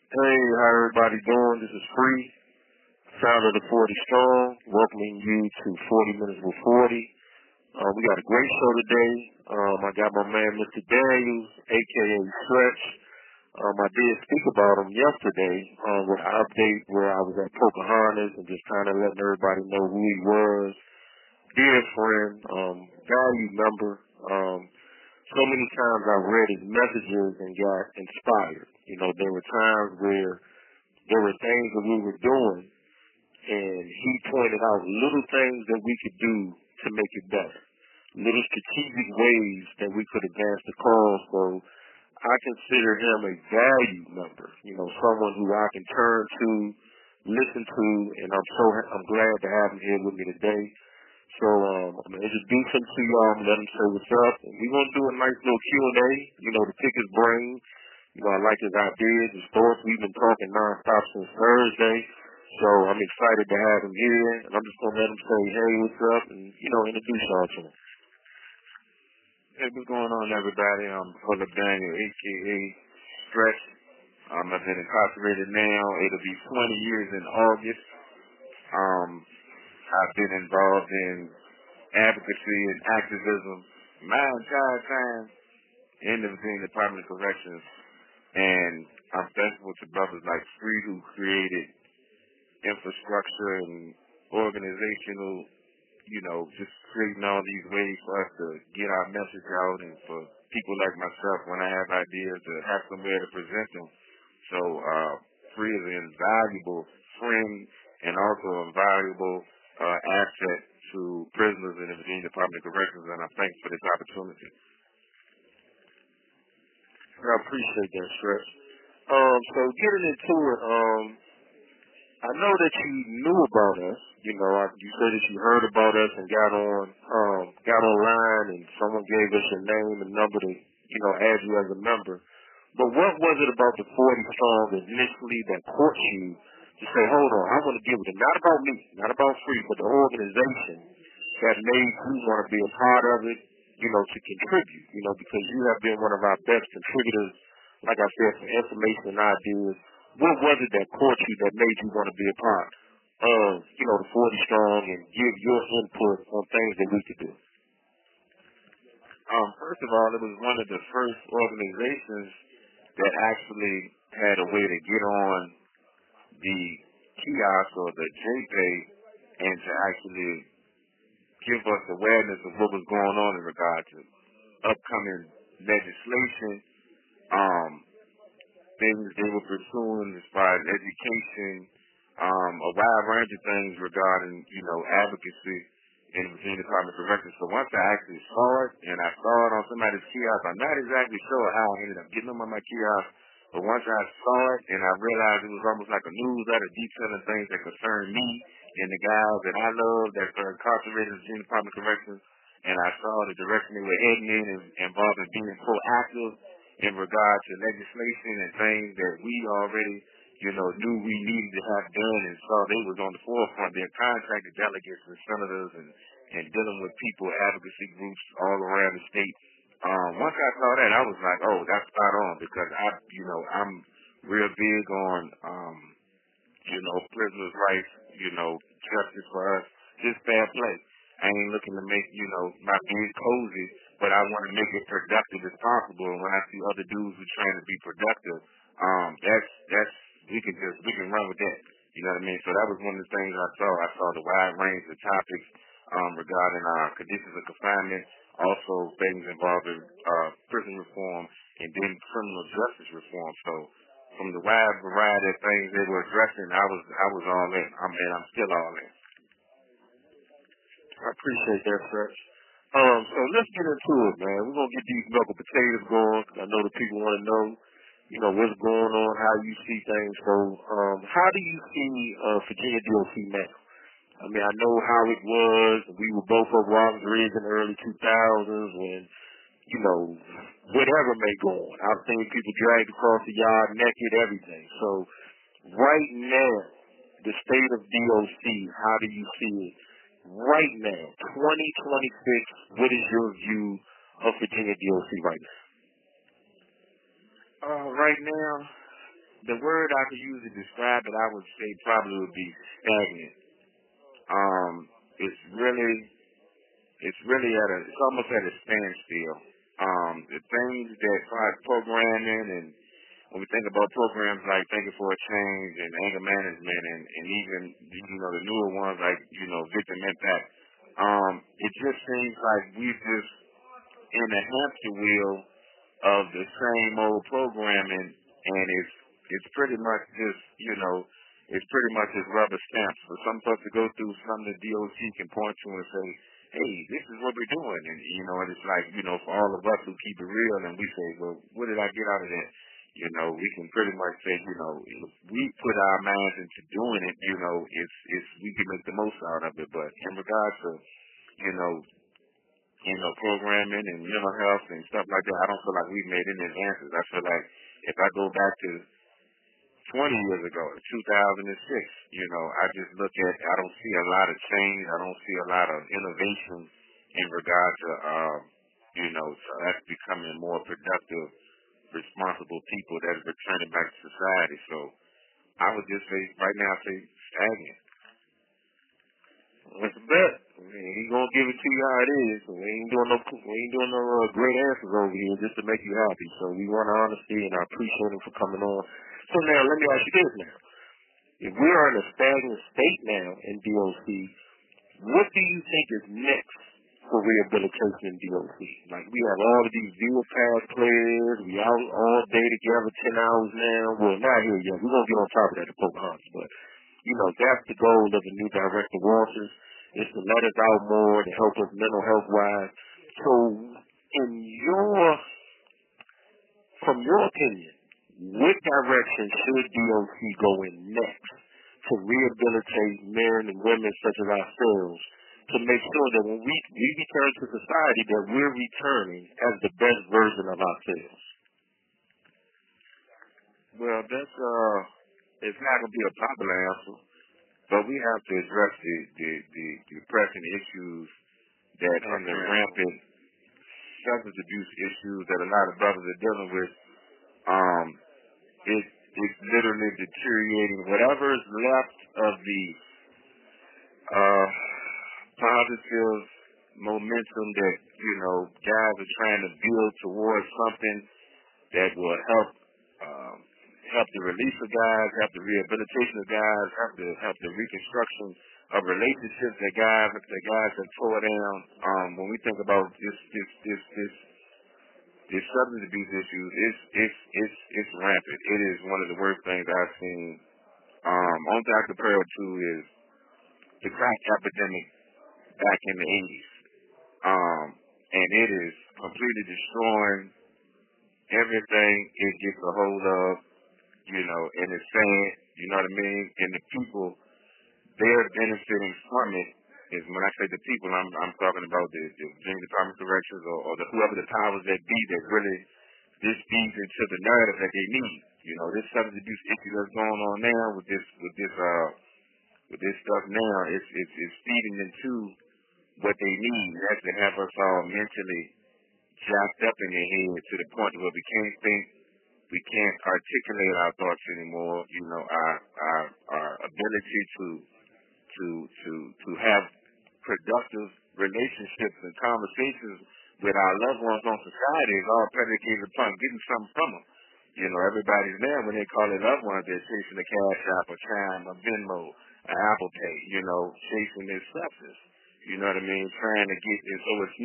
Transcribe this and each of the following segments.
Hey, how everybody doing? This is Free, founder of the 40 Strong, welcoming you to 40 Minutes with 40. We got a great show today. I got my man, Mr. Daniels, a.k.a. Stretch. I did speak about him yesterday with an update where I was at Pocahontas and just kind of letting everybody know who he was. Dear friend, value member. So many times I read his messages and got inspired. You know, there were times where there were things that we were doing, and he pointed out little things that we could do to make it better, little strategic ways that we could advance the cause. So I consider him a value member, you know, someone who I can turn to, listen to, and I'm glad to have him here with me today. So I'm going to introduce him to y'all and let him say what's up. And we're going to do a nice little Q&A, you know, to pick his brain. You know, I like his ideas, his thoughts. We've been talking nonstop since Thursday. So I'm excited to have him here. And I'm just going to let him say, hey, what's up? And, you know, introduce y'all to him. Hey, what's going on, everybody? I'm Philip Daniel, a.k.a. Stretch. I've been incarcerated now. It'll be 20 years in August. I've been involved in advocacy and activism my entire time in the Virginia Department of Corrections. And I'm thankful to brothers like Free who created infrastructure and organizational, you know, just creating all these ways for us to get our message out and for people like myself, when I have ideas, to have somewhere to present them. So Free is an invaluable friend and also a valuable asset to prisoners in the Virginia Department of Corrections, and I'm thankful for this opportunity. I appreciate that, Stretch. So getting into it, I know that you knew about us. You know, you said that you heard about us and got online, and someone gave us your name and number to, you know, add you as a member. But what was it about the 40 Strong initially that caught you to say, hold on, I want to deal with it, not about me, not about Free, but the organization that made you want to be a part of it, you know, to contribute, you know, because you have been one of our best contributors, like I said, for information and ideas. What was it that caught you that made you want to be a part of, you know, the 40 Strong and give your input on things that we could do? First of all, it was one of the first organizations that actually had a way to get on the kiosk or the JPay and to actually give us awareness of what was going on in regard to upcoming legislation, things they were pursuing as far as education, a wide range of things regarding, you know, advocacy in the Virginia Department of Corrections. So once I actually saw it, and I saw it on somebody's kiosk, I'm not exactly sure how I ended up getting them on my kiosk, but once I saw it and I realized it was almost like a newsletter detailing things that concern me and the guys that I love that are incarcerated in the Virginia Department of Corrections, and I saw the direction they were heading in and involved in being proactive in regard to legislation and things that we already, you know, knew we needed to have done, and saw they was on the forefront. They're contracted delegates and senators and dealing with people, advocacy groups all around the state. Once I saw that, I was like, oh, that's spot on, because I'm real big on, prisoners' rights, justice for us, just fair play. I ain't looking to make, my bid cozy, but I want to make it productive as possible. And when I see other dudes who trying to be productive, we can run with that. You know what I mean? So that was one of the things I saw. I saw the wide range of topics regarding conditions of confinement, also things involving prison reform, and then criminal justice reform. So from the wide variety of things they were addressing, I was all in. I'm still all in. I appreciate that, Stretch. So let's get into it, man. We're going to get these knuckle potatoes going, 'cause I know the people want to know, what's going on, how you see things. So how do you see Virginia DOC now? I mean, I know how it was. We were both of Robin's Ridge in the early 2000s when, whatever may go on. I've seen people dragged across the yard naked, everything. So right now, the state of DOC, how do you see it? Right now, 2026, what is your view of Virginia DOC right now? Right now, the word I could use to describe it, I would say probably would be stagnant. It's really it's almost at a standstill. The things that as programming and when we think about programs like Thinking for a Change and anger management and even the newer ones like victim impact, it just seems like we're just in a hamster wheel of the same old programming, and it's pretty much just it's pretty much just rubber stamps. For some folks to go through something the DOC can point to and say, hey, this is what we're doing, and it's like for all of us who keep it real and we say, well, what did I get out of that? We can pretty much say, if we put our minds into doing it, it's we can make the most out of it. But in regards to, programming and mental health and stuff like that, I don't feel like we've made any advances. I feel like if I go back to 20 years ago, 2006, I just look at, I don't see a lot of change. I don't see a lot of innovation in regard to, to us becoming more productive, responsible people that are returning back to society. So I would just say, right now, stagnant. That's a bet. I mean, he's gonna give it to you how it is. So we ain't doing no great answers over here just to make you happy. So we want honesty, and I appreciate him for coming on. So now let me ask you this now: if we are in a stagnant state now in DOC, what do you think is next for rehabilitation in DOC? Like, we have all of these viewer pass players. We out all day together, 10 hours now. Well, not here yet. We're gonna get on top of that at Pocahontas, but that's the goal of the new director Walters, is to let us out more, to help us mental health wise. So from your opinion, what direction should DOC go in next to rehabilitate men and women such as ourselves, to make sure that when we return to society, that we're returning as the best version of ourselves? Well, that's it's not gonna be a popular answer, but we have to address the pressing issues that are the rampant substance abuse issues that a lot of brothers are dealing with. It's literally deteriorating whatever is left of the positive momentum that guys are trying to build towards something that will help the release of guys, help the rehabilitation of guys, help the reconstruction of relationships that guys have tore down. When we think about this substance abuse issues, it's rampant. It is one of the worst things I've seen. Only thing I compare it to is the crack epidemic back in the 80s. And it is completely destroying everything it gets a hold of, and it's sad, you know what I mean? And the people, they're benefiting from it. Is when I say the people, I'm talking about the Virginia Department of Corrections or whoever the powers that be that really this feeds into the narrative that they need. This substance abuse issue that's going on now with this stuff now, it's feeding into what they need. That's to have us all mentally jacked up in the head to the point where we can't think, we can't articulate our thoughts anymore. Our ability to have productive relationships and conversations with our loved ones on society is all predicated upon getting something from them. Everybody's there when they call their loved ones. They're chasing a Cash App, a Chime, a Venmo, an Apple Pay. Chasing their substance. You know what I mean? Trying to get it. So it's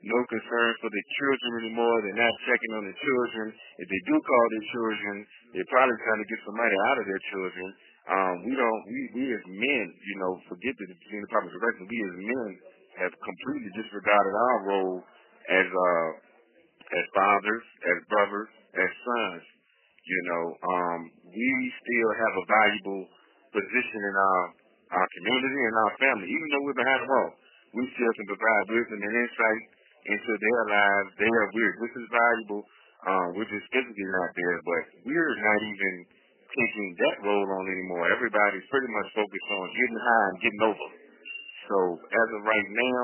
no concern for the children anymore. They're not checking on the children. If they do call their children, they're probably trying to get some money out of their children. We as men, forget the Virginia Department of Corrections, we as men have completely disregarded our role as fathers, as brothers, as sons. We still have a valuable position in our community and our family. Even though we're behind the wall, we still can provide wisdom and insight into their lives. This is valuable. We're just physically not there, but we're not even taking that role on anymore. Everybody's pretty much focused on getting high and getting over. So as of right now,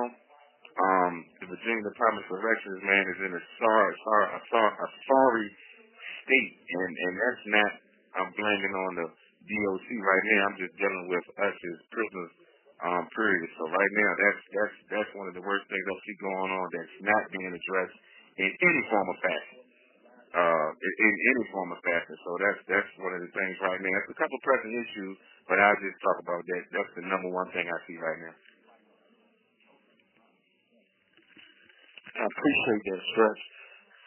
the Virginia Department of Corrections, man, is in a sorry state, and that's not I'm blaming on the DOC right now. I'm just dealing with us as prisoners, period. So right now, that's one of the worst things I see going on that's not being addressed in any form of fashion. In any form of fashion. So that's one of the things right now. It's a couple pressing issues, but I'll just talk about that. That's the number one thing I see right now. I appreciate that, Stretch.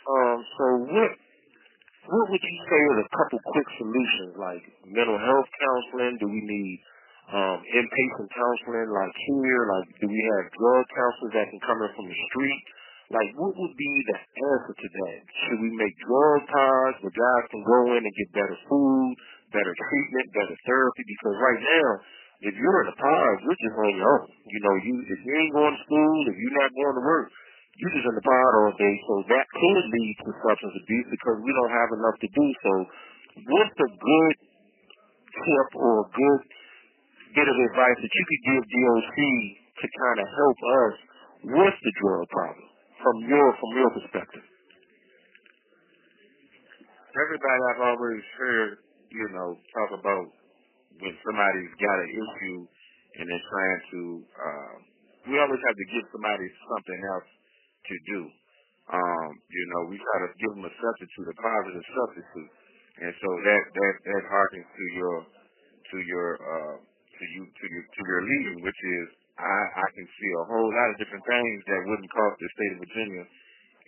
So what would you say are a couple quick solutions, like mental health counseling? Do we need inpatient counseling like here? Like, do we have drug counselors that can come in from the street? Like, what would be the answer to that? Should we make drug pods where guys can go in and get better food, better treatment, better therapy? Because right now, if you're in a pod, you're just on your own. You know, if you ain't going to school, if you're not going to work, you're just in the pod all day. So that could lead to substance abuse because we don't have enough to do. So what's a good tip or a good bit of advice that you could give DOC to kind of help us with the drug problem from your perspective? Everybody I've always heard, talk about when somebody's got an issue and they're trying to, we always have to give somebody something else to do. We try to give them a substitute, a positive substitute. And so that harkens to your leading, which is I can see a whole lot of different things that wouldn't cost the state of Virginia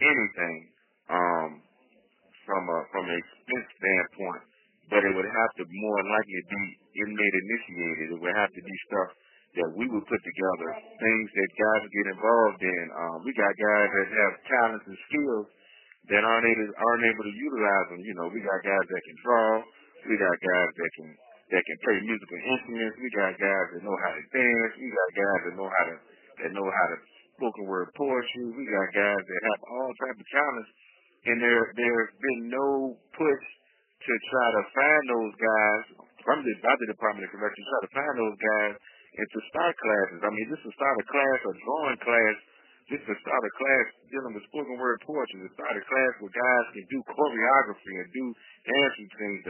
anything from an expense standpoint, but it would have to more likely be inmate initiated. It would have to be stuff that we would put together, things that guys get involved in. We got guys that have talents and skills that aren't able to utilize them. We got guys that can draw. We got guys that can play musical instruments. We got guys that know how to dance. We got guys that know how to spoken word poetry. We got guys that have all types of talents, and there's been no push to try to find those guys from the Department of Corrections, try to find those guys and to start classes. I mean, just to start a class, a drawing class, just to start a class dealing with spoken word poetry, to start a class where guys can do choreography and do dance routines,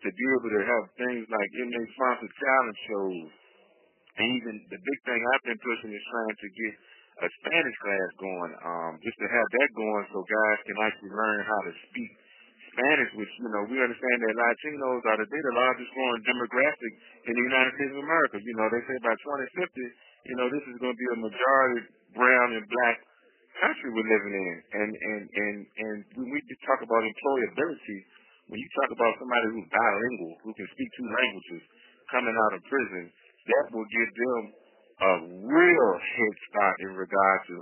to be able to have things like inmate-sponsored talent shows. And even the big thing I've been pushing is trying to get a Spanish class going, just to have that going so guys can actually learn how to speak Spanish, which, we understand that Latinos are the largest growing demographic in the United States of America. They say by 2050, this is going to be a majority brown and black country we're living in. And when we talk about employability, when you talk about somebody who's bilingual, who can speak two languages, coming out of prison, that will give them a real head start in regard to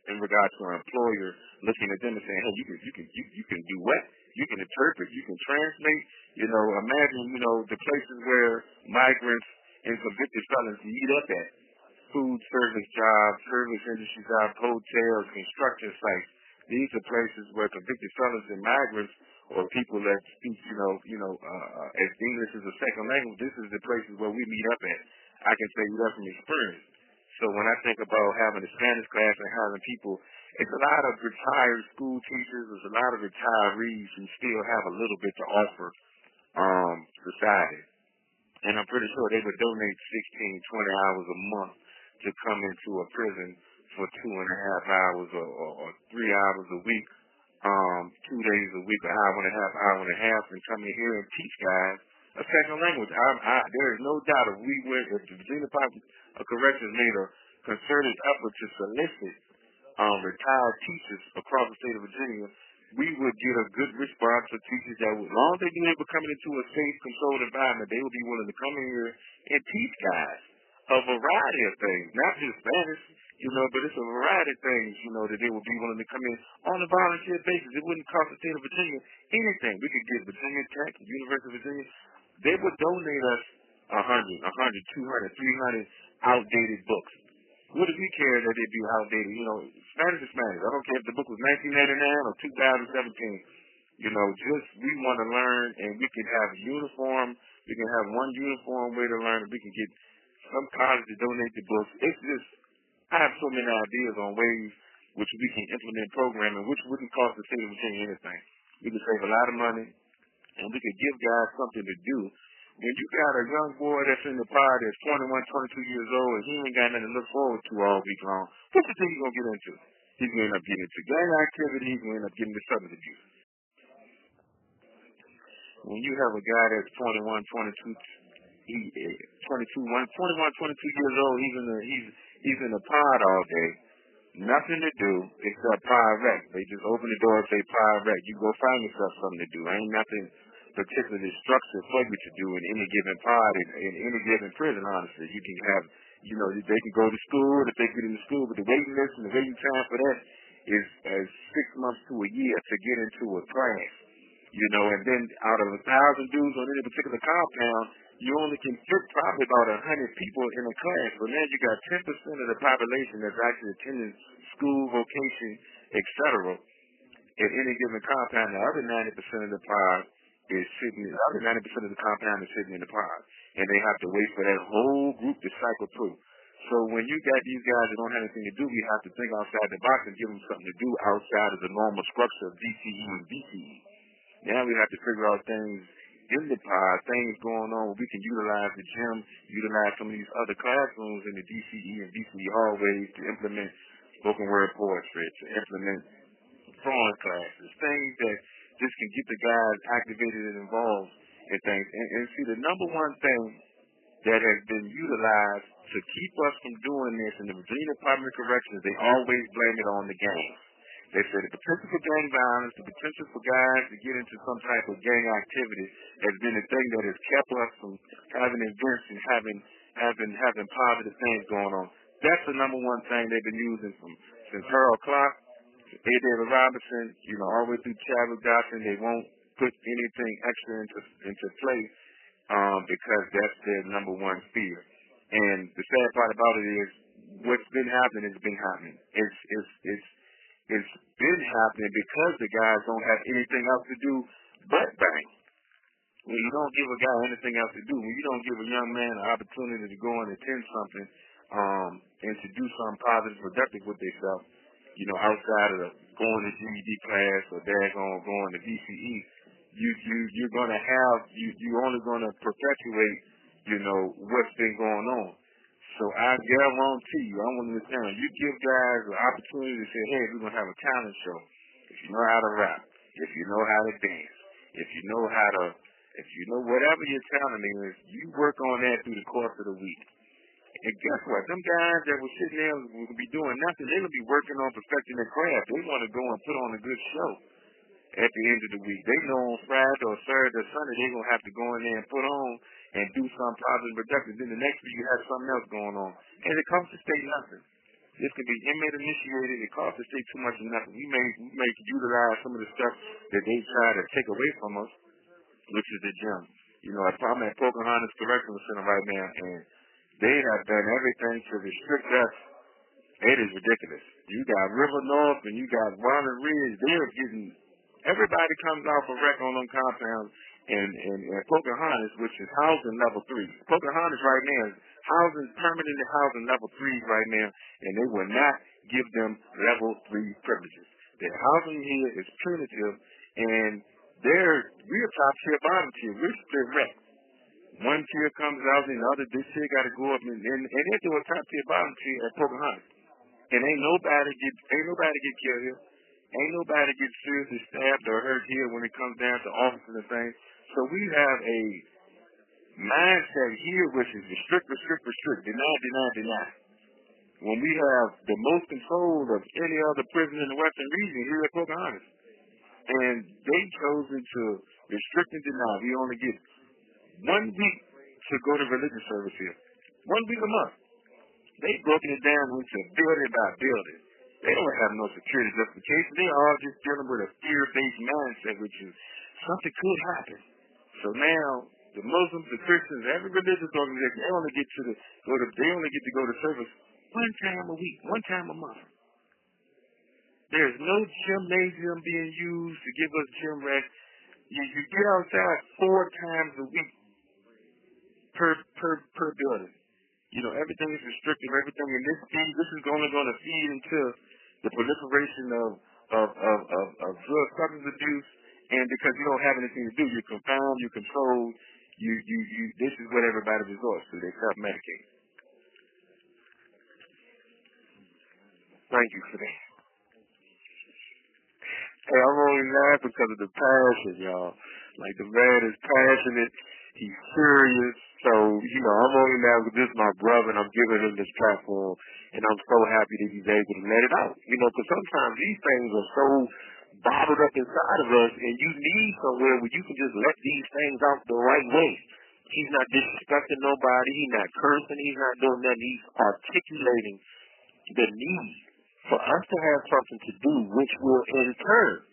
an employer looking at them and saying, hey, you can do what? You can interpret, you can translate. Imagine, the places where migrants and convicted felons meet up at. Food service jobs, service industry jobs, hotels, construction sites. These are places where convicted felons and migrants or people that speak, as English is a second language, this is the places where we meet up at. I can say that from experience. So when I think about having a Spanish class and having people, it's a lot of retired school teachers, there's a lot of retirees who still have a little bit to offer society. And I'm pretty sure they would donate 16, 20 hours a month to come into a prison for 2.5 hours or 3 hours a week, 2 days a week, an hour and a half, and come in here and teach guys a second language. There is no doubt if the Virginia Department of Corrections made a concerted effort to solicit retired teachers across the state of Virginia, we would get a good response for teachers that would, as long as they be able to come into a safe, controlled environment, they would be willing to come in here and teach guys a variety of things, not just Spanish, but it's a variety of things, that they would be willing to come in on a volunteer basis. It wouldn't cost the state of Virginia anything. We could get Virginia Tech, University of Virginia. They would donate us 100, 200, 300 outdated books. What do we care that they be outdated? Spanish is Spanish. I don't care if the book was 1989 or 2017. We want to learn, and we can have a uniform. We can have one uniform way to learn, and we can get some college to donate the books. It's just, I have so many ideas on ways which we can implement programming, which wouldn't cost the state of Virginia anything. We could save a lot of money, and we could give guys something to do. When you got a young boy that's in the pod that's 21, 22 years old, and he ain't got nothing to look forward to all week long, what do you think he's going to get into? He's going to end up getting into gang activity. He's going to end up getting into substance abuse. When you have a guy that's 21, 22 years old, he's in the pod all day, nothing to do except pod rec. They just open the door and say pod rec. You go find yourself something to do. Ain't nothing particularly structured for you to do in any given pod, in any given prison, honestly. You can have, they can go to school if they get into school, but the waiting list and the waiting time for that is 6 months to a year to get into a class. And then out of 1,000 dudes on any particular compound, you only can fit probably about 100 people in a class. So now you got 10% of the population that's actually attending school, vocation, etc. At any given compound. The other 90% of the pod is sitting. The other 90% of the compound is sitting in the pod, and they have to wait for that whole group to cycle through. So when you got these guys that don't have anything to do, we have to think outside the box and give them something to do outside of the normal structure of DCE and BCE. Now we have to figure out things in the pod, things going on where we can utilize the gym, utilize some of these other classrooms in the DCE and BCE hallways to implement spoken word poetry, to implement drawing classes, things that just can get the guys activated and involved in things. And see, the number one thing that has been utilized to keep us from doing this in the Virginia Department of Corrections, they always blame it on the gangs. They say the potential for gang violence, the potential for guys to get into some type of gang activity has been the thing that has kept us from having events and having positive things going on. That's the number one thing they've been using since Harold Clark, A. David Robinson, all the way through Chadwick Dawson. They won't put anything extra into play because that's their number one fear. And the sad part about it is what's been happening has been happening. It's been happening because the guys don't have anything else to do but bang. When you don't give a guy anything else to do, when you don't give a young man an opportunity to go and attend something and to do something positive, productive with themselves, outside of going to GED class or going to BCE, you're only going to perpetuate, what's been going on. So I guarantee you, I want to tell you, you give guys an opportunity to say, hey, we're going to have a talent show. If you know how to rap, if you know how to dance, if you know whatever your talent is, you work on that through the course of the week. And guess what? Them guys that were sitting there will be doing nothing. They're going to be working on perfecting their craft. They want to go and put on a good show at the end of the week. They know on Friday or Saturday or Sunday they're going to have to go in there and put on and do something positive and productive. Then the next week you have something else going on. And it costs the state nothing. This can be inmate initiated. It costs the state too much of nothing. We may utilize some of the stuff that they try to take away from us, which is the gym. I'm at Pocahontas Correctional Center right now, and they have done everything to restrict us. It is ridiculous. You got River North and you got Walnut Ridge. They're getting, everybody comes off a rec on them compounds, and Pocahontas, which is housing level 3. Pocahontas right now is permanently housing level 3s right now, and they will not give them level 3 privileges. Their housing here is punitive, and we're top tier, bottom tier. We're split rec. One tier comes out, and the other, this tier got to go up, and they're doing top tier, bottom tier at Pocahontas. And ain't nobody get killed here. Ain't nobody get seriously stabbed or hurt here when it comes down to officers and things. So we have a mindset here which is restrict, deny. When we have the most control of any other prison in the Western region here at Pocahontas. And they chosen to restrict and deny. We only get 1 week to go to religious service here. 1 week a month. They've broken it down into building by building. They don't have no security justification. They are just dealing with a fear-based mindset, which is something could happen. So now the Muslims, the Christians, every religious organization, they only get to go to service 1 time a week, 1 time a month. There's no gymnasium being used to give us gym rats. You get outside 4 times a week per building. Everything is restrictive. Everything in this is only going to feed into the proliferation of drug substance abuse And because you don't have anything to do, you're confined, you're controlled, this is what everybody resorts to. They self-medicate. Thank you for that. Hey, I'm only laughing because of the passion, y'all. Like, the man is passionate. He's serious. So, I'm only laughing because this is my brother, and I'm giving him this platform, and I'm so happy that he's able to let it out. Because sometimes these things are so bottled up inside of us, and you need somewhere where you can just let these things out the right way. He's not disrespecting nobody. He's not cursing. He's not doing nothing. He's articulating the need for us to have something to do, which will in turn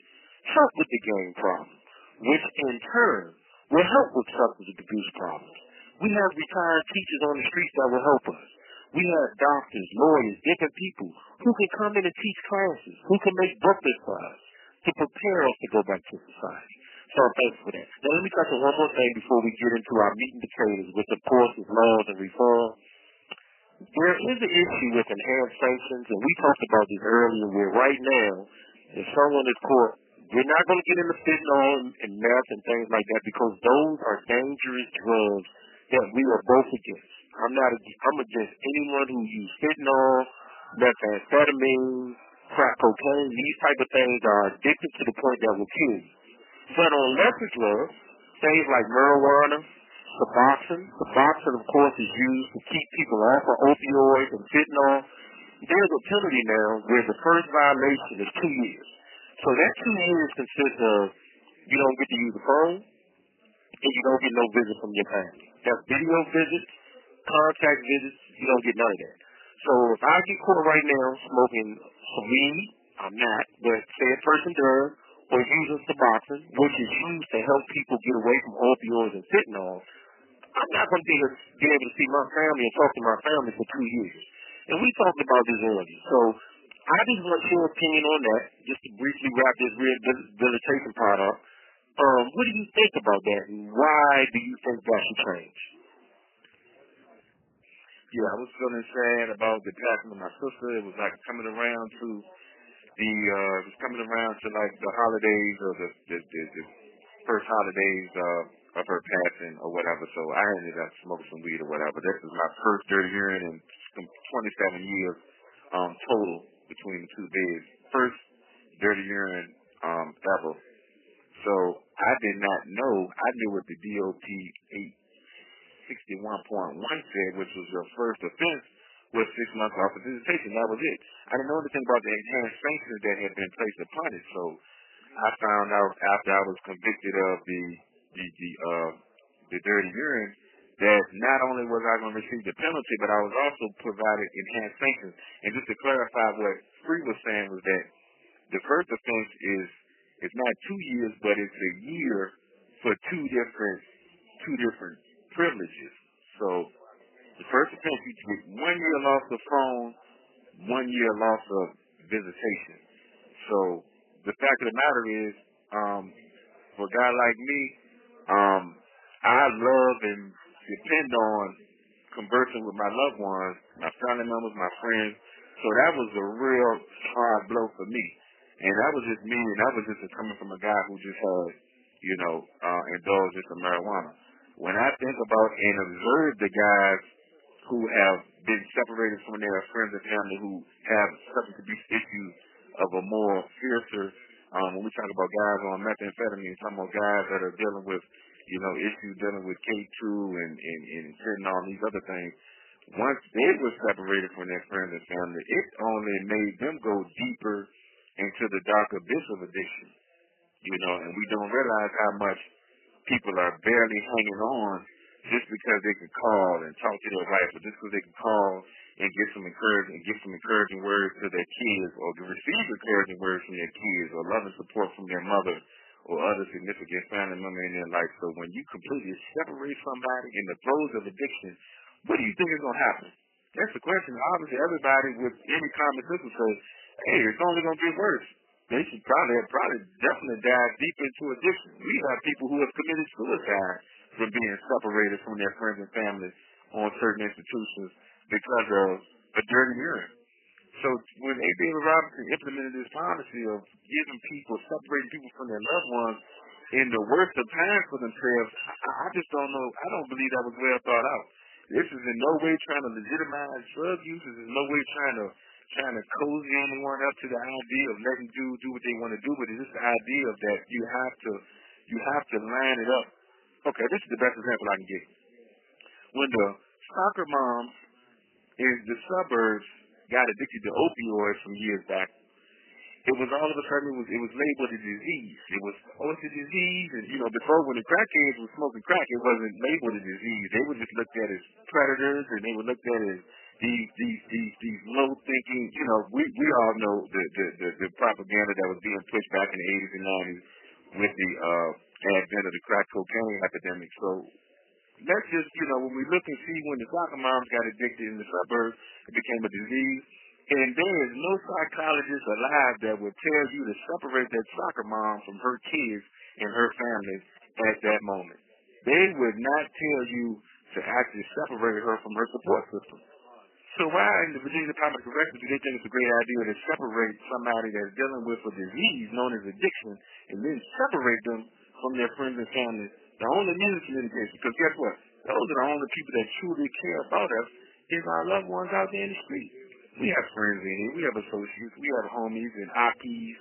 help with the gang problem, which in turn will help with substance abuse problems. We have retired teachers on the streets that will help us. We have doctors, lawyers, different people who can come in and teach classes, who can make booklets for us to prepare us to go back to society. So I'm thankful for that. Now let me touch on one more thing before we get into our meat and potatoes, which of course is laws and reform. There is an issue with enhanced sanctions, and we talked about this earlier, where right now, if someone is caught, we're not going to get into fentanyl and meth and things like that because those are dangerous drugs that we are both against. I'm against anyone who uses fentanyl, methamphetamine, crack cocaine. These type of things are addictive to the point that will kill you. But on lesser drugs, things like marijuana, Suboxone, of course, is used to keep people off of opioids and fentanyl. There's a penalty now where the first violation is 2 years. So that 2 years consists of you don't get to use the phone and you don't get no visit from your family. That's video visits, contact visits, you don't get none of that. So if I get caught right now smoking some weed, I'm not, but say a person does, or using Suboxone, which is used to help people get away from opioids and fentanyl, I'm not going to be able to see my family and talk to my family for 2 years. And we talked about this earlier. So I just want your opinion on that, just to briefly wrap this rehabilitation part up. What do you think about that, and why do you think that should change? Yeah, I was feeling sad about the passing of my sister. It was like coming around to like the holidays or the first holidays of her passing or whatever. So I ended up smoking some weed or whatever. This is my first dirty urine in 27 years total between the two beds. First dirty urine ever. So I did not know. I knew what the DOP 861.1 said, which was your first offense, was 6 months off of visitation. That was it. I didn't know anything about the enhanced sanctions that had been placed upon it. So I found out after I was convicted of the dirty urine that not only was I going to receive the penalty, but I was also provided enhanced sanctions. And just to clarify what Free was saying was that the first offense is it's not 2 years, but it's a year for two different privileges. So the first offense, you get 1 year loss of phone, 1 year loss of visitation. So the fact of the matter is, for a guy like me, I love and depend on conversing with my loved ones, my family members, my friends. So that was a real hard blow for me. And that was just me, and that was just coming from a guy who just had, indulged in some marijuana. When I think about and observe the guys who have been separated from their friends and family who have substance abuse issues of a more fiercer, when we talk about guys on methamphetamine, talking about guys that are dealing with, issues dealing with K2 and fentanyl and these other things, once they were separated from their friends and family, it only made them go deeper into the dark abyss of addiction, and we don't realize how much people are barely hanging on just because they can call and talk to their wife, or just because they can call and get some encouraging words to their kids, or to receive encouraging words from their kids, or love and support from their mother or other significant family member in their life. So when you completely separate somebody in the throes of addiction, what do you think is going to happen? That's the question. Obviously, everybody with any common sense will say, hey, it's only going to get worse. They should definitely dive deep into addiction. We have people who have committed suicide from being separated from their friends and family on certain institutions because of a dirty urine. So when A. David Robinson implemented this policy of separating people from their loved ones, in the worst of times for themselves, I just don't know. I don't believe that was well thought out. This is in no way trying to legitimize drug use. This is in no way trying to cozy anyone up to the idea of letting do what they want to do, but it's just the idea of that you have to line it up. Okay, this is the best example I can give. When the soccer moms in the suburbs got addicted to opioids some years back, it was all of a sudden it was labeled a disease. It was, it's a disease, and before when the crackheads were smoking crack, it wasn't labeled a disease. They were just looked at as predators, and they were looked at as these low thinking. We all know the propaganda that was being pushed back in the 80s and 90s with the advent of the crack cocaine epidemic. So let's just when we look and see when the soccer moms got addicted in the suburbs, it became a disease. And there is no psychologist alive that would tell you to separate that soccer mom from her kids and her family at that moment. They would not tell you to actually separate her from her support system. So why in the Virginia Department of Corrections do they think it's a great idea to separate somebody that's dealing with a disease known as addiction and then separate them from their friends and family? The only means of communication, because guess what? Those are the only people that truly care about us is our loved ones out there in the street. We have friends in here, we have associates, we have homies and IPs.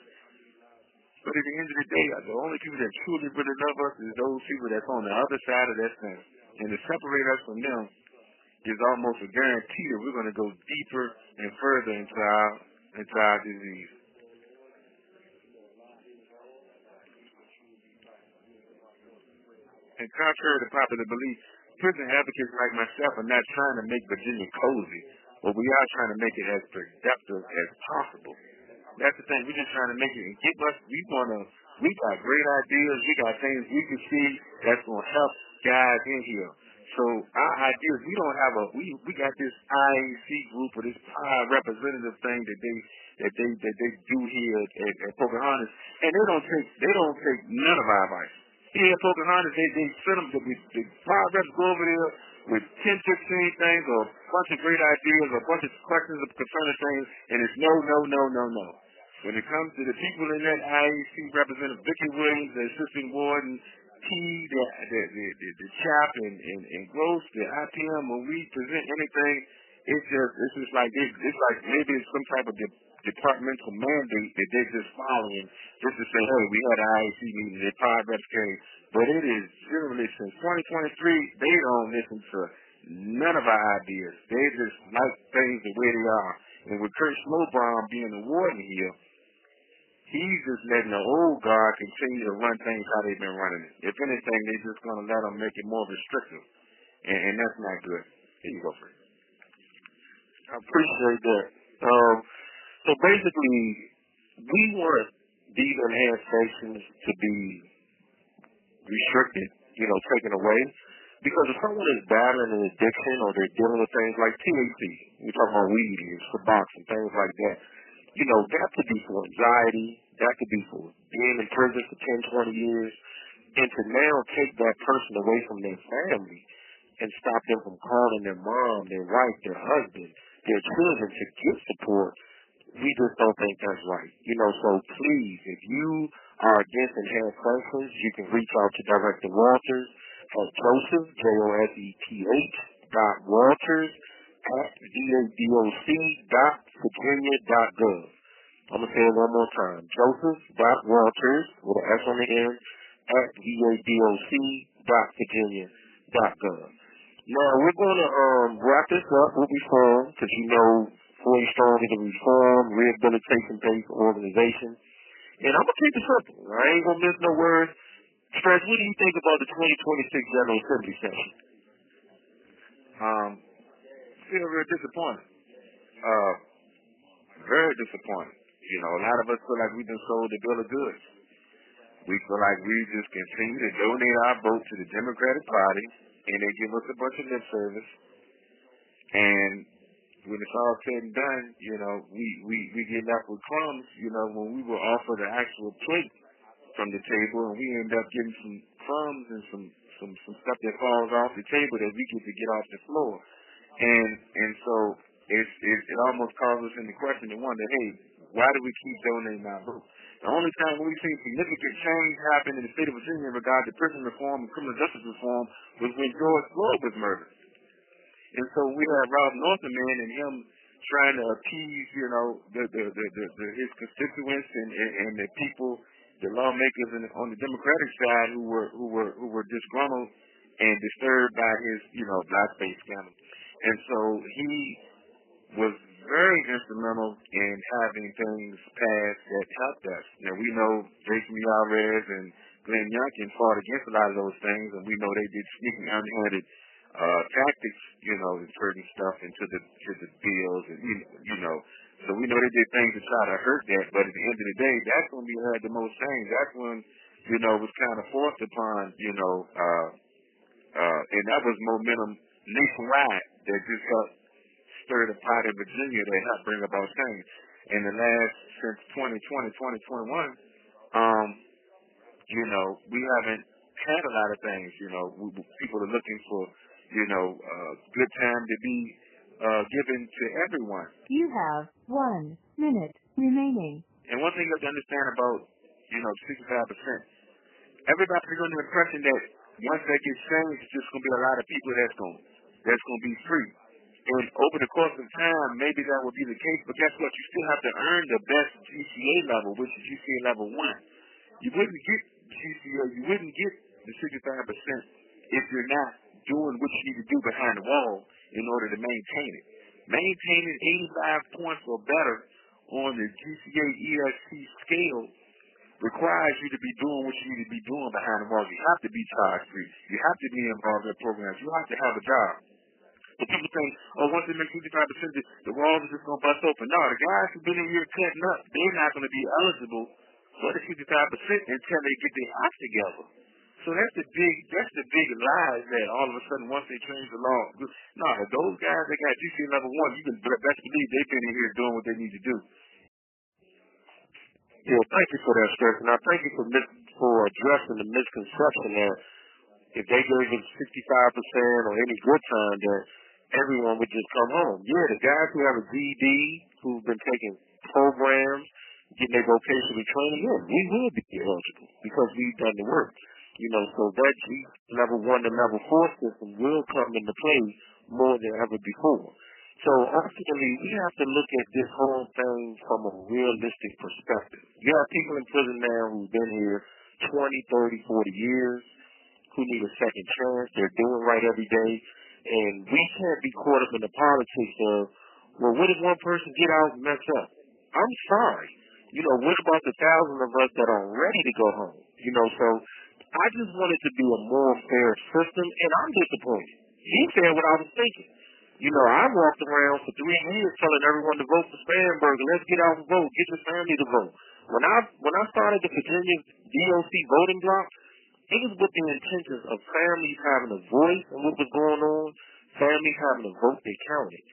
But at the end of the day, the only people that truly really love us is those people that's on the other side of that fence. And to separate us from them is almost a guarantee that we're going to go deeper and further into our disease. And contrary to popular belief, prison advocates like myself are not trying to make Virginia cozy, but we are trying to make it as productive as possible. That's the thing. We're just trying to make it and give us. We got great ideas. We got things we can see that's going to help guys in here. So our ideas, we don't have we got this IAC group or this representative thing that they do here at Pocahontas, and they don't take none of our advice. Here at Pocahontas, they send them the fire reps go over there with 10, 15 things or a bunch of great ideas or a bunch of questions concerning things, and it's no. When it comes to the people in that IAC, Representative Vicki Williams, the assistant warden, T, the chap, and Gross, the IPM, when we present anything, it's just like maybe it's some type of departmental mandate that they're just following, just to say, hey, we had an IAC meeting, the five reps came. But it is generally since 2023, they don't listen to none of our ideas. They just like things the way they are. And with Kurt Slowbaum being the warden here, he's just letting the old guard continue to run things how they've been running it. If anything, they're just going to let them make it more restrictive. And that's not good. Here you go, Fred. I appreciate that. So basically, we want these enhanced sanctions to be restricted, taken away. Because if someone is battling an addiction or they're dealing with things like THC, we're talking about weed and Subox and things like that, that could be for anxiety, that could be for being in prison for 10, 20 years, and to now take that person away from their family and stop them from calling their mom, their wife, their husband, their children to get support, we just don't think that's right. So please, if you are against enhanced sanctions, you can reach out to Director Walters at Joseph, JOSEPH.Walters at vadoc.virginia.gov. I'm going to say it one more time. Joseph.Walters with an S on the end at vadoc.virginia.gov. Now, we're going to wrap this up with Reform, because 40 Strong is a reform, rehabilitation-based organization. And I'm going to keep it simple. I ain't going to miss no words. Stretch, what do you think about the 2026 General Assembly session? Feel real disappointed. Very disappointed. A lot of us feel like we've been sold a bill of goods. We feel like we just continue to donate our vote to the Democratic Party, and they give us a bunch of lip service. And when it's all said and done, we get left with crumbs, when we were offered an actual plate from the table, and we end up getting some crumbs and some stuff that falls off the table that we get off the floor. And so it almost calls us into question and wonder, hey, why do we keep donating our vote? The only time when we've seen significant change happen in the state of Virginia in regard to prison reform and criminal justice reform was when George Floyd was murdered. And so we had Ralph Northman and him trying to appease, you know, his constituents and the people, the lawmakers on the Democratic side who were disgruntled and disturbed by his, you know, blackface scandal. And so he was very instrumental in having things passed that helped us. Now we know Jason Alvarez and Glenn Youngkin fought against a lot of those things, and we know they did sneaking, unhanded tactics, you know, inserting stuff into the bills, and you know. So we know they did things to try to hurt that, but at the end of the day, that's when we had the most change. That's when, you know, it was kind of forced upon, you know, and that was momentum nationwide that just helped stir the pot in Virginia that helped bring about change. In the last, since 2020, 2021, you know, we haven't had a lot of things, you know. People are looking for, you know, good time to be given to everyone. You have 1 minute remaining. And one thing you have to understand about, you know, 65%, everybody's under the impression that once that gets changed, it's just going to be a lot of people that's going to be free. And over the course of time, maybe that will be the case, but guess what? You still have to earn the best GCA level, which is GCA level 1. You wouldn't get GCA, you wouldn't get the 65% if you're not doing what you need to do behind the wall in order to maintain it. Maintaining 85 points or better on the GCA ESC scale requires you to be doing what you need to be doing behind the walls. You have to be charge-free. You have to be involved in programs. You have to have a job. But people think, oh, once they make 65%, the walls are just going to bust open. No, the guys who've been in here cutting up, they're not going to be eligible for the 65% until they get their act together. So that's the big lie that all of a sudden once they change the law, no, those guys that got GCA level 1, you can best believe they've been in here doing what they need to do. Yeah, thank you for that, Steph, and I thank you for addressing the misconception that if they gave us 65% or any good time, that everyone would just come home. Yeah, the guys who have a GED, who've been taking programs, getting their vocational training, yeah, we will be eligible because we've done the work. You know, so that level 1 to level 4 system will come into play more than ever before. So ultimately, we have to look at this whole thing from a realistic perspective. You have people in prison now who've been here 20, 30, 40 years, who need a second chance. They're doing right every day. And we can't be caught up in the politics of, well, what if one person get out and mess up? I'm sorry. You know, what about the thousands of us that are ready to go home? You know, so I just want it to be a more fair system, and I'm disappointed. He said what I was thinking. You know, I walked around for 3 years telling everyone to vote for Spanberger. Let's get out and vote. Get your family to vote. When I started the Virginia DOC voting block, it was with the intentions of families having a voice in what was going on, families having a vote they counted.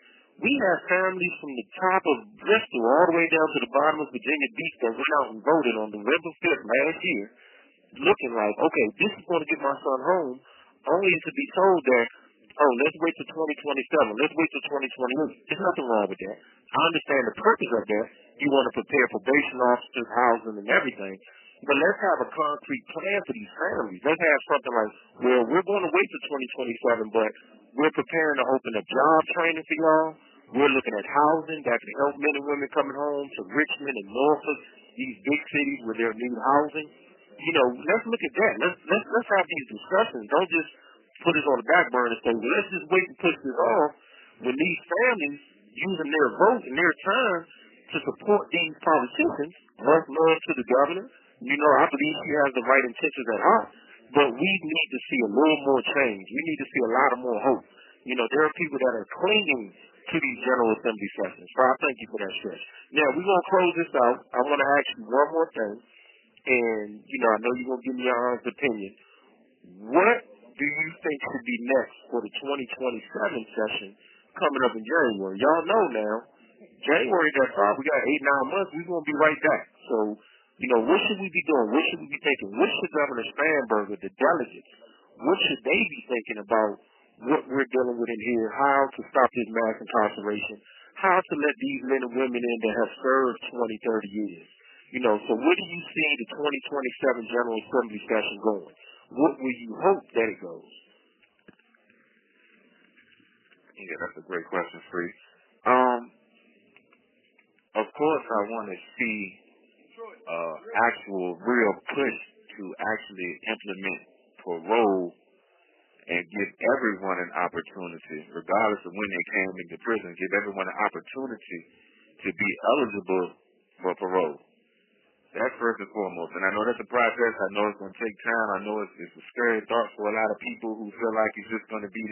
We have families from the top of Bristol all the way down to the bottom of Virginia Beach that went out and voted on November 5th last year, looking like, okay, this is going to get my son home, only to be told that, oh, let's wait till 2027, let's wait till 2028. There's nothing wrong with that. I understand the purpose of that. You want to prepare probation officers, housing, and everything. But let's have a concrete plan for these families. Let's have something like, well, we're going to wait till 2027, but we're preparing to open up job training for y'all. We're looking at housing that can help men and women coming home to Richmond and Norfolk, these big cities where they need housing. You know, let's look at that. Let's have these discussions. Don't just put it on the back burner and say, well, let's just wait and push this off when these families using their vote and their time to support these politicians. Much love to the governor. You know, I believe she has the right intentions at heart, but we need to see a little more change. We need to see a lot of more hope. You know, there are people that are clinging to these General Assembly sessions. So I thank you for that stretch. Now, we're going to close this out. I want to ask you one more thing, and, you know, I know you're going to give me your honest opinion. What do you think should be next for the 2027 session coming up in January? Y'all know now, January that far, we got 8-9 months, we're going to be right back. So, you know, what should we be doing? What should we be thinking? What should Governor Spanberger, the delegates, what should they be thinking about what we're dealing with in here, how to stop this mass incarceration, how to let these men and women in that have served 20, 30 years? So where do you see the 2027 General Assembly session going? What will you hope that it goes? Yeah, that's a great question, Free. Of course, I want to see actual real push to actually implement parole and give everyone an opportunity, regardless of when they came into prison, give everyone an opportunity to be eligible for parole. That's first and foremost. And I know that's a process. I know it's going to take time. I know it's a scary thought for a lot of people who feel like it's just going to be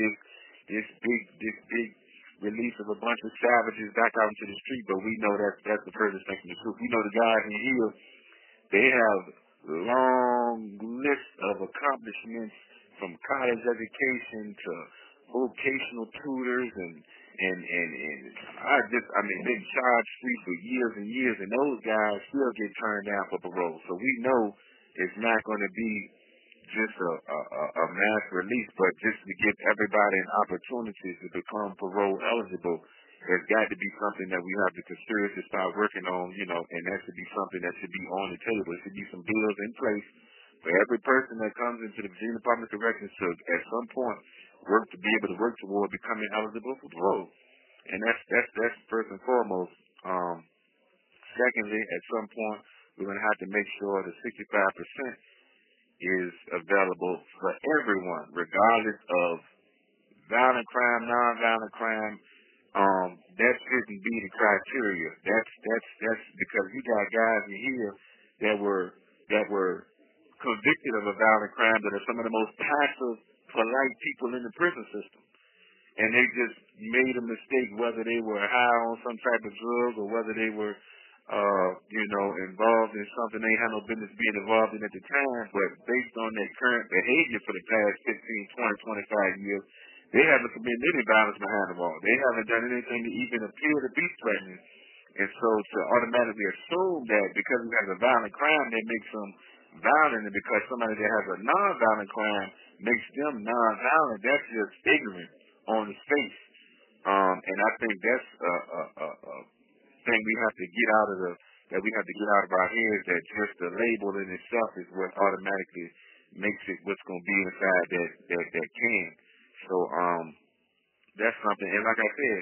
this big release of a bunch of savages back out into the street. But we know that's the furthest thing from the truth. We know the guys in here, they have long lists of accomplishments from college education to vocational tutors and they've been charged free for years and years, and those guys still get turned down for parole. So we know it's not going to be just a mass release, but just to give everybody an opportunity to become parole eligible. There's got to be something that we have to seriously start working on, and that should be something that should be on the table. There should be some bills in place for every person that comes into the Virginia Department of Corrections to, at some point, be able to work toward becoming eligible for parole. And that's first and foremost. Secondly, at some point, we're going to have to make sure that 65% is available for everyone, regardless of violent crime, non-violent crime. That shouldn't be the criteria. That's because you got guys in here that were convicted of a violent crime that are some of the most passive, polite people in the prison system. And they just made a mistake, whether they were high on some type of drug or whether they were, involved in something they had no business being involved in at the time. But based on their current behavior for the past 15, 20, 25 years, they haven't committed any violence behind the wall. They haven't done anything to even appear to be threatening. And so to automatically assume that because he has a violent crime, that makes him violent, and because somebody that has a non-violent crime makes them non-violent, that's just ignorant on his face. And I think that's a thing we have to get out of our heads, that just the label in itself is what automatically makes it what's going to be inside that can. So that's something. And like I said,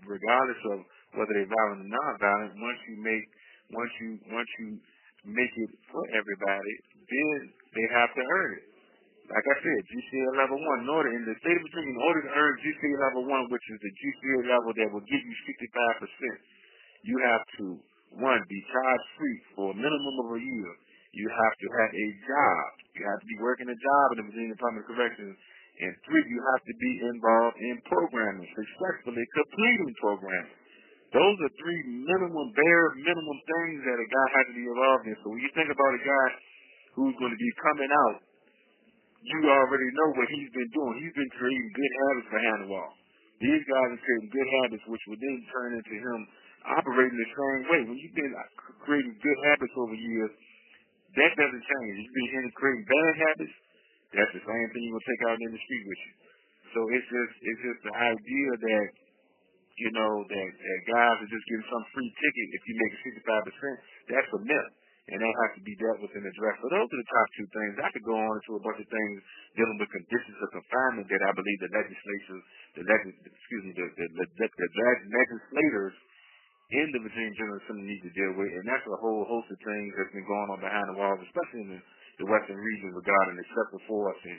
regardless of whether they're violent or non-violent, once you make it for everybody, then they have to earn it. Like I said, GCA level 1, in the state of Virginia, in order to earn GCA level 1, which is the GCA level that will give you 65%, you have to, 1, be charge-free for a minimum of a year. You have to have a job. You have to be working a job in the Virginia Department of Corrections. And 3, you have to be involved in programming, successfully completing programming. Those are 3 bare minimum things that a guy has to be involved in. So when you think about a guy who's going to be coming out, you already know what he's been doing. He's been creating good habits behind the wall. These guys are creating good habits, which will then turn into him operating the same way. When you've been creating good habits over years, that doesn't change. You've been creating bad habits, that's the same thing you're going to take out in the street with you. So it's just the idea that, that guys are just getting some free ticket if you make it 65%, that's a myth. And that has to be dealt with and addressed. So those are the top 2 things. I could go on into a bunch of things dealing with conditions of confinement that I believe the legislators in the Virginia General Assembly need to deal with. And that's a whole host of things that's been going on behind the walls, especially in the western region, regarding excessive force and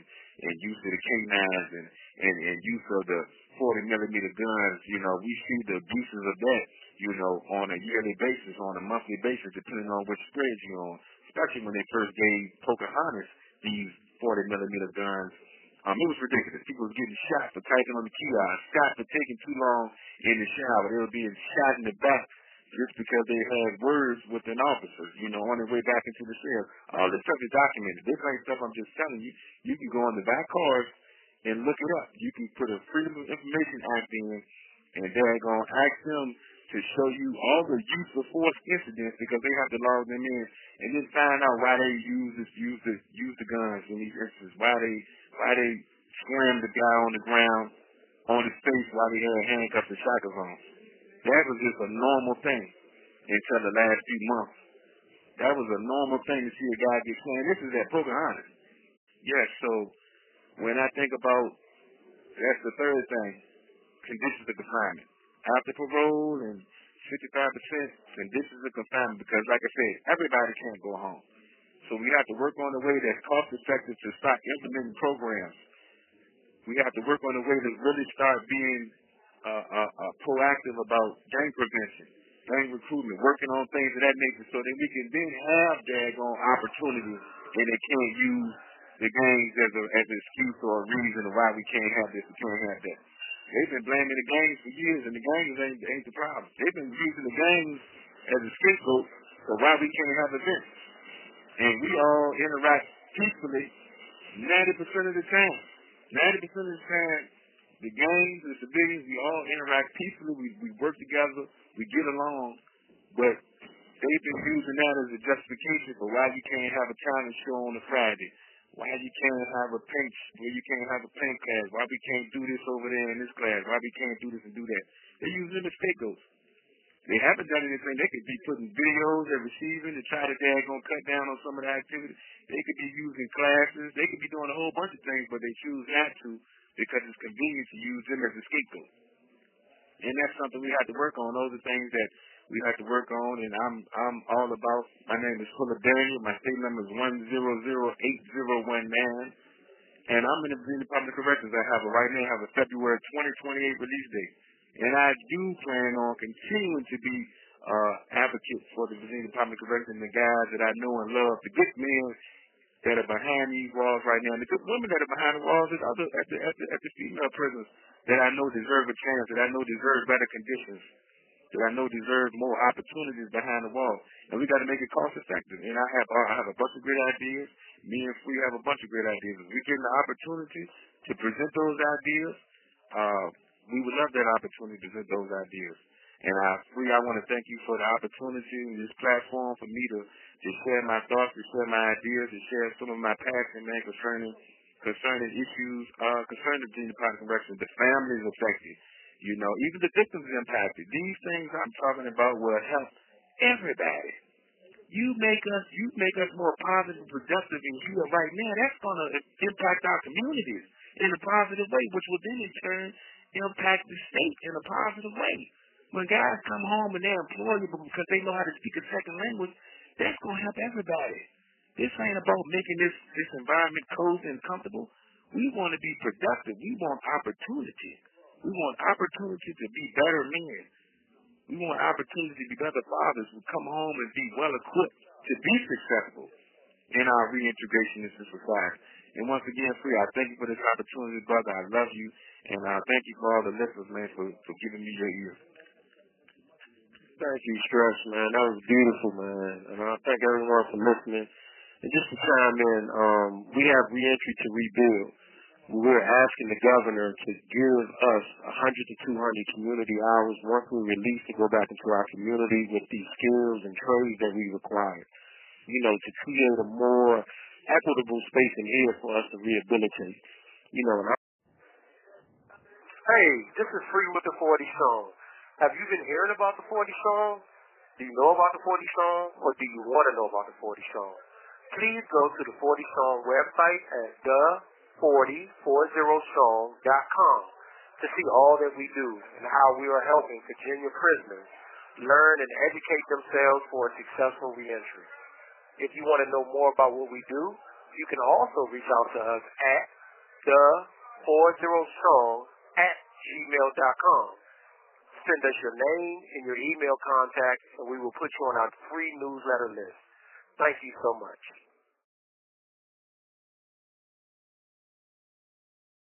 use of the K9s and use of the 40-millimeter guns. We see the abuses of that, on a yearly basis, on a monthly basis, depending on which spread you're on, especially when they first gave Pocahontas these 40-millimeter guns. It was ridiculous. People were getting shot for typing on the kiosk, shot for taking too long in the shower. They were being shot in the back just because they had words with an officer, on their way back into the cell. All this stuff is documented. This ain't stuff I'm just telling you. You can go on the back cars and look it up. You can put a Freedom of Information Act in, and they're going to ask them to show you all the use of force incidents, because they have to log them in, and then find out why they use the guns in these instances, why they slammed the guy on the ground on his face while he had handcuffs and shackles on. That was just a normal thing until the last few months. That was a normal thing to see a guy get slammed. This is at Pocahontas. Yes, so when I think about, that's the third thing, conditions of confinement. After parole and 55% conditions of confinement, because like I said, everybody can't go home. So we have to work on a way that's cost effective to start implementing programs. We have to work on a way to really start being proactive about gang prevention, gang recruitment, working on things of that nature so that we can then have daggone opportunities and they can't use the gangs as an excuse or a reason of why we can't have this, we can't have that. They've been blaming the gangs for years, and the gangs ain't the problem. They've been using the gangs as a scapegoat for why we can't have events. And we all interact peacefully 90% of the time. 90% of the time, the gangs, the civilians, we all interact peacefully. We work together. We get along. But they've been using that as a justification for why you can't have a talent show on a Friday, why you can't have a paint, where you can't have a paint class, why we can't do this over there in this class, why we can't do this and do that. They use them as scapegoats. They haven't done anything. They could be putting videos and receiving to try to cut down on some of the activities. They could be using classes. They could be doing a whole bunch of things, but they choose not to because it's convenient to use them as a scapegoat. And that's something we have to work on. Those are things that we have to work on, and I'm all about. My name is Fuller Daniel. My state number is 1008019, and I'm in the Virginia Department of Corrections. Right now I have a February 2028 release date. And I do plan on continuing to be advocate for the Virginia Department of Corrections and the guys that I know and love, the good men that are behind these walls right now, and the good women that are behind the walls at the female prisons that I know deserve a chance, that I know deserve better conditions, that I know deserve more opportunities behind the wall. And we got to make it cost effective. And I have a bunch of great ideas. Me and Free have a bunch of great ideas. If we get the opportunity to present those ideas, we would love that opportunity to present those ideas. And Free, I want to thank you for the opportunity and this platform for me to share my thoughts, to share my ideas, to share some of my passion, man, concerning issues, concerning the Virginia Department of Corrections, the families affected, you know, even the victims impacted. These things I'm talking about will help everybody. You make us more positive and productive in here right now. That's going to impact our communities in a positive way, which will then in turn impact the state in a positive way. When guys come home and they're employable because they know how to speak a second language, that's going to help everybody. This ain't about making this environment cozy and comfortable. We want to be productive. We want opportunity. We want opportunity to be better men. We want opportunity to be better fathers who come home and be well equipped to be successful in our reintegration into society. And once again, Free, I thank you for this opportunity, brother. I love you. And thank you for all the listeners, man, for giving me your ears. Thank you, Stress, man. That was beautiful, man. And I thank everyone for listening. And just to chime in, we have reentry to rebuild. We're asking the governor to give us 100 to 200 community hours once we release to go back into our community with these skills and trades that we require. You know, to create a more equitable space in here for us to rehabilitate. You know, Hey, this is Free with the 40 song. Have you been hearing about the 40 song? Do you know about the 40 song, or do you want to know about the 40 song? Please go to the 40 song website at the4040song.com to see all that we do and how we are helping Virginia prisoners learn and educate themselves for a successful reentry. If you want to know more about what we do, you can also reach out to us at the40song@gmail.com. Send us your name and your email contact, and we will put you on our free newsletter list. Thank you so much.